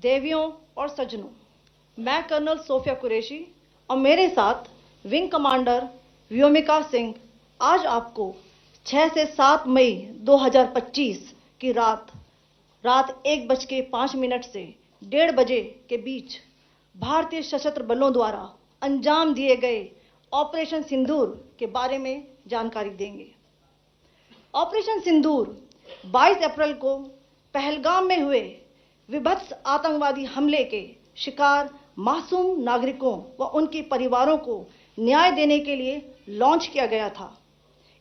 देवियों और सज्जनों, मैं कर्नल सोफिया कुरैशी और मेरे साथ विंग कमांडर व्योमिका सिंह आज आपको 6 से 7 मई 2025 की रात 1:05 से 1:30 बजे के बीच भारतीय सशस्त्र बलों द्वारा अंजाम दिए गए ऑपरेशन सिंदूर के बारे में जानकारी देंगे। ऑपरेशन सिंदूर 22 अप्रैल को पहलगाम में हुए विभत्स आतंकवादी हमले के शिकार मासूम नागरिकों व उनके परिवारों को न्याय देने के लिए लॉन्च किया गया था।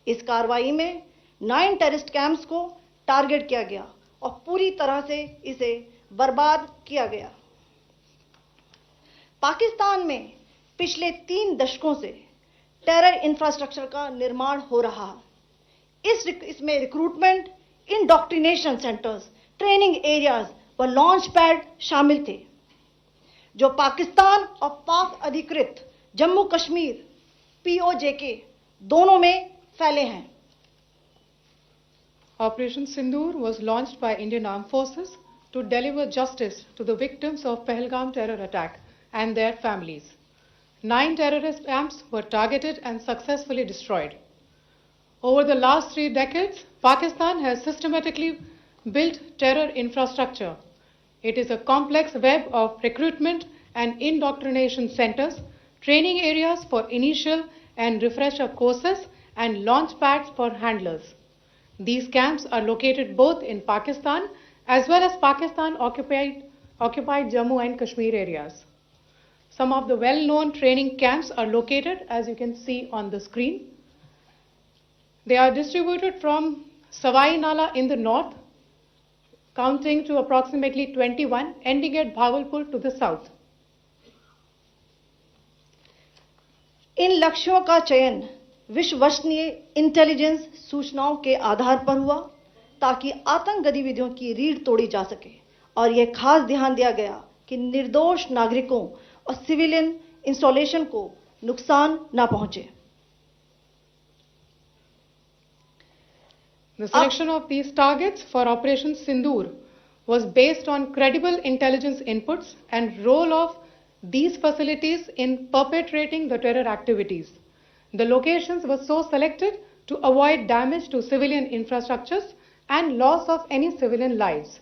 इस कार्रवाई में 9 टेररिस्ट कैंप्स को टारगेट किया गया और पूरी तरह से इसे बर्बाद किया गया। पाकिस्तान में पिछले 3 दशकों से टेरर इंफ्रास्ट्रक्चर का निर्माण हो रहा है। इसमें recruitment, indoctrination centres, training areas व लॉन्च पैड शामिल थे, जो पाकिस्तान और पाक अधिकृत जम्मू कश्मीर POJK दोनों में फैले हैं। Operation Sindoor was launched by Indian Armed Forces to deliver justice to the victims of Pahalgam terror attack and their families. 9 terrorist camps were targeted and successfully destroyed. Over the last 3 decades, Pakistan has systematically built terror infrastructure. It is a complex web of recruitment and indoctrination centers, training areas for initial and refresher courses, and launch pads for handlers. These camps are located both in Pakistan as well as Pakistan-occupied Jammu and Kashmir areas. Some of the well-known training camps are located, as you can see on the screen. They are distributed from Savai Nala in the north, counting to approximately 21, ending at Bhagalpur to the south. इन लक्ष्यों का चयन विश्वसनीय intelligence सूचनाओं के आधार पर हुआ ताकि आतंक गतिविधियों की रीढ़ तोड़ी जा सके, और यह खास ध्यान दिया गया कि निर्दोष नागरिकों और सिविलियन इंस्टॉलेशन को नुकसान न पहुंचे। The selection of these targets for Operation Sindoor was based on credible intelligence inputs and role of these facilities in perpetrating the terror activities. The locations were so selected to avoid damage to civilian infrastructures and loss of any civilian lives.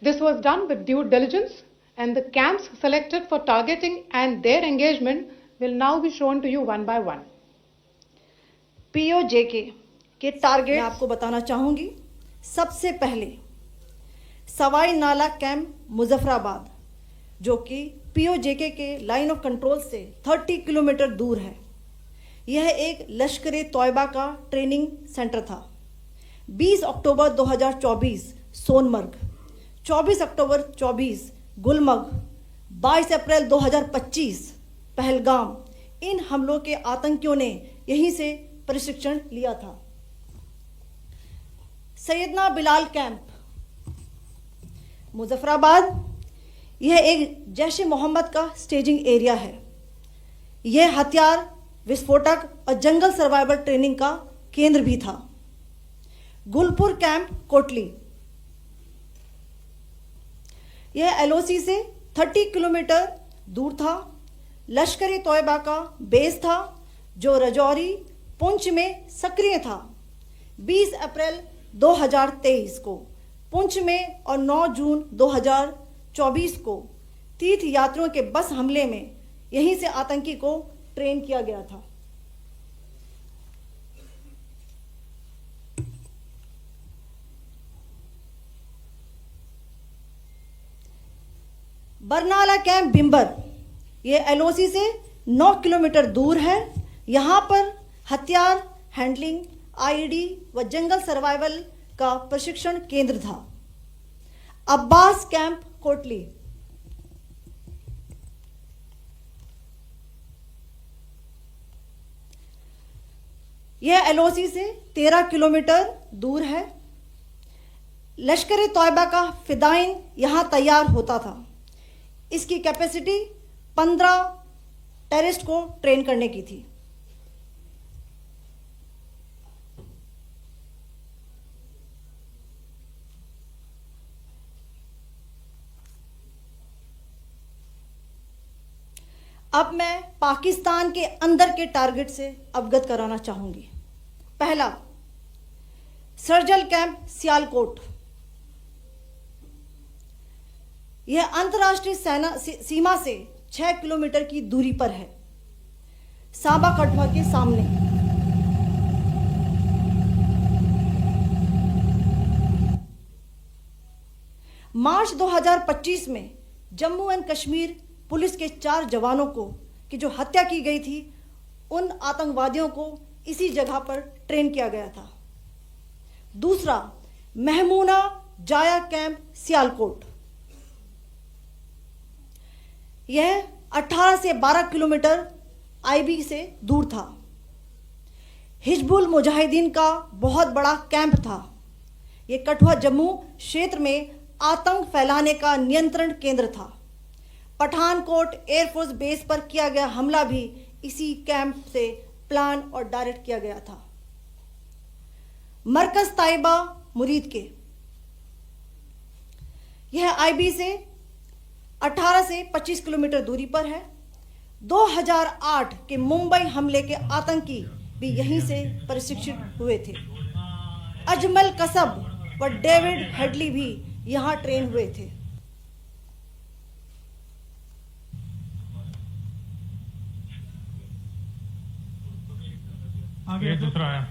This was done with due diligence, and the camps selected for targeting and their engagement will now be shown to you one by one. POJK के target मैं आपको बताना चाहूंगी। सबसे पहले सवाई नाला camp Muzaffarabad, जो कि POJK के लाइन ऑफ कंट्रोल से 30 किलोमीटर दूर है। यह एक लश्कर-ए तौयबा का ट्रेनिंग सेंटर था। 20 अक्टूबर 2024 सोनमर्ग, 24 अक्टूबर 24 गुलमर्ग, 22 अप्रैल 2025 पहलगाम, इन हमलों के आतंकियों ने यहीं से प्रशिक्षण लिया था। सैयदना बिलाल कैंप मुजफ्फराबाद, यह एक जैश ए मोहम्मद का स्टेजिंग एरिया है। यह हथियार, विस्फोटक और जंगल सर्वाइवल ट्रेनिंग का केंद्र भी था। गुलपुर कैंप कोटली, यह LOC से 30 किलोमीटर दूर था। लश्कर ए तौयबा का बेस था, जो रजौरी पुंछ में सक्रिय था। 20 अप्रैल 2023 को पुंछ में और 9 जून 2024 को तीर्थ यात्रियों के बस हमले में यहीं से आतंकी को ट्रेन किया गया था। बरनाला कैंप बिंबर, यह LOC से 9 किलोमीटर दूर है। यहां पर हथियार, हैंडलिंग, IED व जंगल सर्वाइवल का प्रशिक्षण केंद्र था। अब्बास कैंप कोटली, यह LOC से 13 किलोमीटर दूर है। लश्कर ए तौयबा का फिदाइन यहां तैयार होता था। इसकी कैपेसिटी 15 टेररिस्ट को ट्रेन करने की थी। अब मैं पाकिस्तान के अंदर के टारगेट से अवगत कराना चाहूंगी। पहला, सर्जिकल कैंप सियालकोट। यह अंतर्राष्ट्रीय सीमा से 6 किलोमीटर की दूरी पर है, सांबा कठुआ के सामने। मार्च 2025 में जम्मू एंड कश्मीर पुलिस के 4 जवानों की जो हत्या की गई थी, उन आतंकवादियों को इसी जगह पर ट्रेन किया गया था। दूसरा, महमूना जाया कैंप सियालकोट। यह 18 से 12 किलोमीटर आईबी से दूर था। हिजबुल मुजाहिदीन का बहुत बड़ा कैंप था। यह कठुआ जम्मू क्षेत्र में आतंक फैलाने का नियंत्रण केंद्र था। पठानकोट एयरफोर्स बेस पर किया गया हमला भी इसी कैंप से प्लान और डायरेक्ट किया गया था। मरकज ताइबा मुरीद के, यह आईबी से 18 से 25 किलोमीटर दूरी पर है। 2008 के मुंबई हमले के आतंकी भी यहीं से प्रशिक्षित हुए थे। अजमल कसब व डेविड हेडली भी यहां ट्रेन हुए थे। आगे दूसरा आया।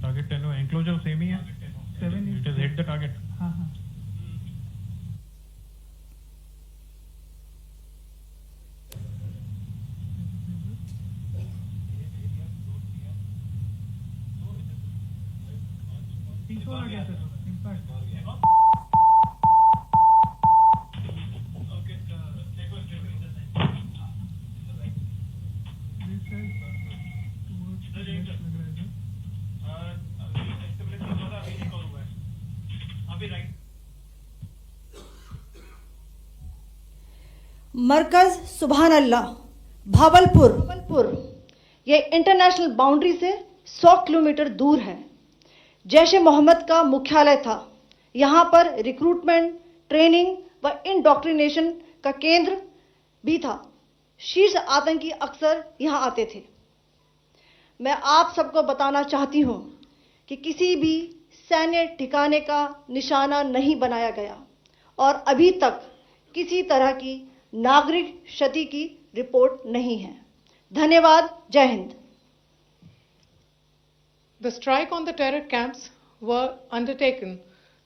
टारगेट 10 हुआ, एंक्लोजर सेम ही है। 7 it is hit the target. हाँ हाँ। तीसरा आ गया सर, इम्पैक्ट। मरकज सुभान अल्लाह भावलपुर, यह इंटरनेशनल बाउंड्री से 100 किलोमीटर दूर है। जैश ए मोहम्मद का मुख्यालय था। यहाँ पर रिक्रूटमेंट, ट्रेनिंग व इंडॉक्ट्रिनेशन का केंद्र भी था। शीर्ष आतंकी अक्सर यहाँ आते थे। मैं आप सबको बताना चाहती हूँ कि किसी भी सैन्य ठिकाने का निशाना नहीं बनाया गया और अभी तक किसी तरह की नागरिक क्षति की रिपोर्ट नहीं है। धन्यवाद। जय Hind. The strike on the terror camps were undertaken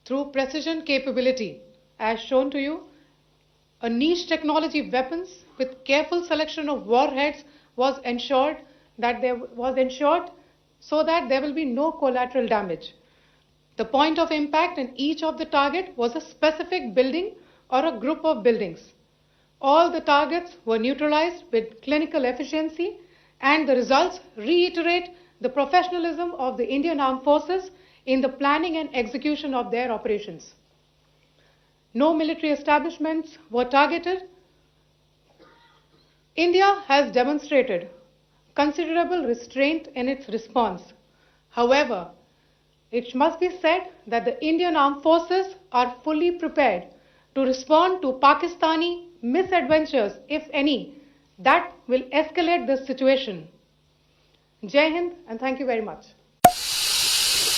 through precision capability, as shown to you. A niche technology weapons with careful selection of warheads was ensured so that there will be no collateral damage. The point of impact in each of the target was a specific building or a group of buildings. All the targets were neutralized with clinical efficiency, and the results reiterate the professionalism of the Indian Armed Forces in the planning and execution of their operations. No military establishments were targeted. India has demonstrated considerable restraint in its response. However, it must be said that the Indian Armed Forces are fully prepared to respond to Pakistani misadventures, if any, that will escalate this situation. Jai Hind, and thank you very much.